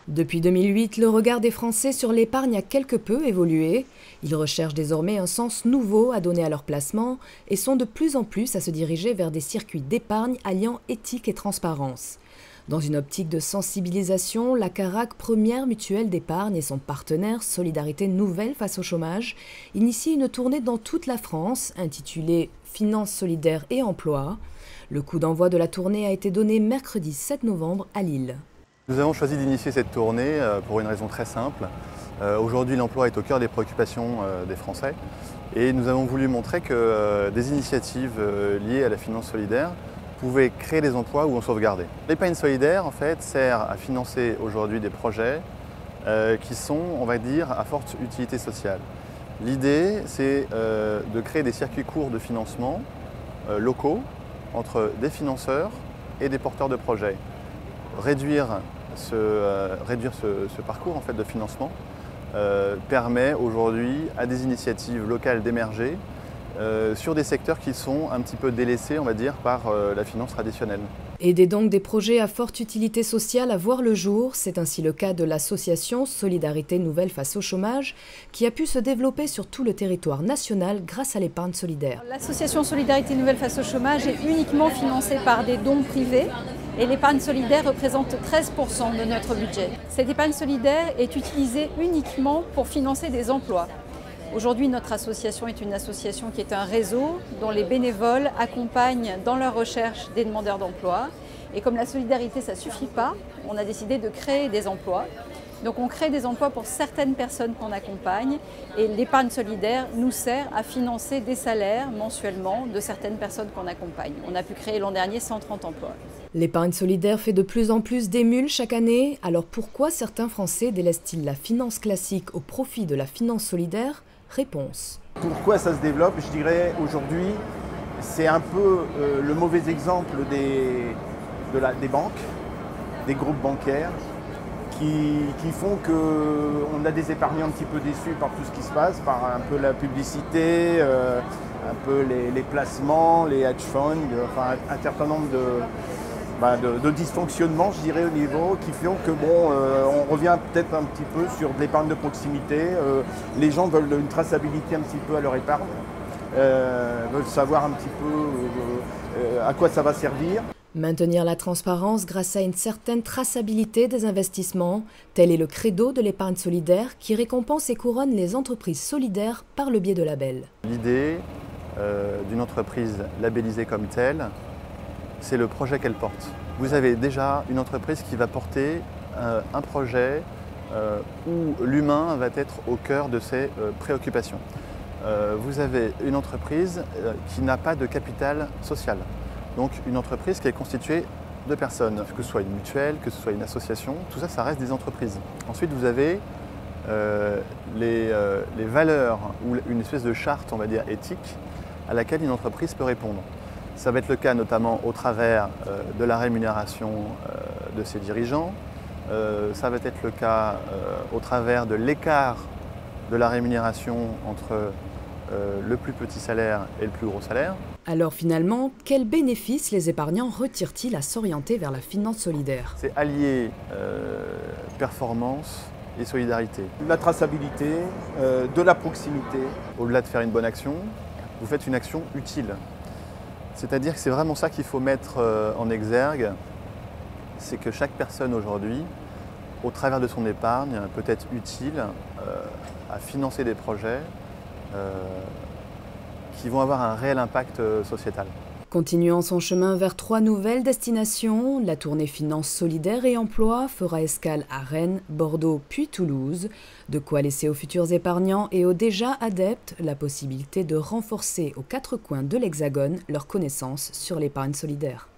Depuis 2008, le regard des Français sur l'épargne a quelque peu évolué. Ils recherchent désormais un sens nouveau à donner à leur placement et sont de plus en plus à se diriger vers des circuits d'épargne alliant éthique et transparence. Dans une optique de sensibilisation, la Caraque, première mutuelle d'épargne, et son partenaire Solidarité Nouvelle face au chômage initient une tournée dans toute la France intitulée « Finances solidaires et emploi ». Le coup d'envoi de la tournée a été donné mercredi 7 novembre à Lille. Nous avons choisi d'initier cette tournée pour une raison très simple. Aujourd'hui, l'emploi est au cœur des préoccupations des Français et nous avons voulu montrer que des initiatives liées à la finance solidaire pouvaient créer des emplois ou en sauvegarder. L'épargne solidaire, en fait, sert à financer aujourd'hui des projets qui sont, on va dire, à forte utilité sociale. L'idée, c'est de créer des circuits courts de financement locaux entre des financeurs et des porteurs de projets. Réduire ce parcours en fait, de financement permet aujourd'hui à des initiatives locales d'émerger sur des secteurs qui sont un petit peu délaissés, on va dire, par la finance traditionnelle. Aider donc des projets à forte utilité sociale à voir le jour, c'est ainsi le cas de l'association Solidarité Nouvelle face au chômage, qui a pu se développer sur tout le territoire national grâce à l'épargne solidaire. L'association Solidarité Nouvelle face au chômage est uniquement financée par des dons privés. Et l'épargne solidaire représente 13% de notre budget. Cette épargne solidaire est utilisée uniquement pour financer des emplois. Aujourd'hui, notre association est une association qui est un réseau dont les bénévoles accompagnent dans leur recherche des demandeurs d'emploi. Et comme la solidarité, ça ne suffit pas, on a décidé de créer des emplois. Donc on crée des emplois pour certaines personnes qu'on accompagne et l'épargne solidaire nous sert à financer des salaires mensuellement de certaines personnes qu'on accompagne. On a pu créer l'an dernier 130 emplois. L'épargne solidaire fait de plus en plus d'émules chaque année, alors pourquoi certains Français délaissent-ils la finance classique au profit de la finance solidaire? Réponse. Pourquoi ça se développe? Je dirais aujourd'hui, c'est un peu le mauvais exemple des banques, des groupes bancaires, qui font qu'on a des épargnants un petit peu déçus par tout ce qui se passe, par un peu la publicité, un peu les placements, les hedge funds, enfin un certain nombre de dysfonctionnements, je dirais, au niveau, qui font que on revient peut-être un petit peu sur de l'épargne de proximité. Les gens veulent une traçabilité un petit peu à leur épargne, veulent savoir un petit peu à quoi ça va servir. Maintenir la transparence grâce à une certaine traçabilité des investissements, tel est le credo de l'épargne solidaire qui récompense et couronne les entreprises solidaires par le biais de labels. L'idée d'une entreprise labellisée comme telle, c'est le projet qu'elle porte. Vous avez déjà une entreprise qui va porter un projet où l'humain va être au cœur de ses préoccupations. Vous avez une entreprise qui n'a pas de capital social. Donc une entreprise qui est constituée de personnes, que ce soit une mutuelle, que ce soit une association, tout ça, ça reste des entreprises. Ensuite, vous avez les valeurs ou une espèce de charte, on va dire, éthique à laquelle une entreprise peut répondre. Ça va être le cas notamment au travers de la rémunération de ses dirigeants. Ça va être le cas au travers de l'écart de la rémunération entre le plus petit salaire et le plus gros salaire. Alors finalement, quels bénéfices les épargnants retirent-ils à s'orienter vers la finance solidaire? C'est allier performance et solidarité. La traçabilité, de la proximité. Au-delà de faire une bonne action, vous faites une action utile. C'est-à-dire que c'est vraiment ça qu'il faut mettre en exergue, c'est que chaque personne aujourd'hui, au travers de son épargne, peut être utile à financer des projets qui vont avoir un réel impact sociétal. Continuant son chemin vers 3 nouvelles destinations, la tournée Finances solidaires et emploi fera escale à Rennes, Bordeaux puis Toulouse, de quoi laisser aux futurs épargnants et aux déjà adeptes la possibilité de renforcer aux 4 coins de l'Hexagone leurs connaissances sur l'épargne solidaire.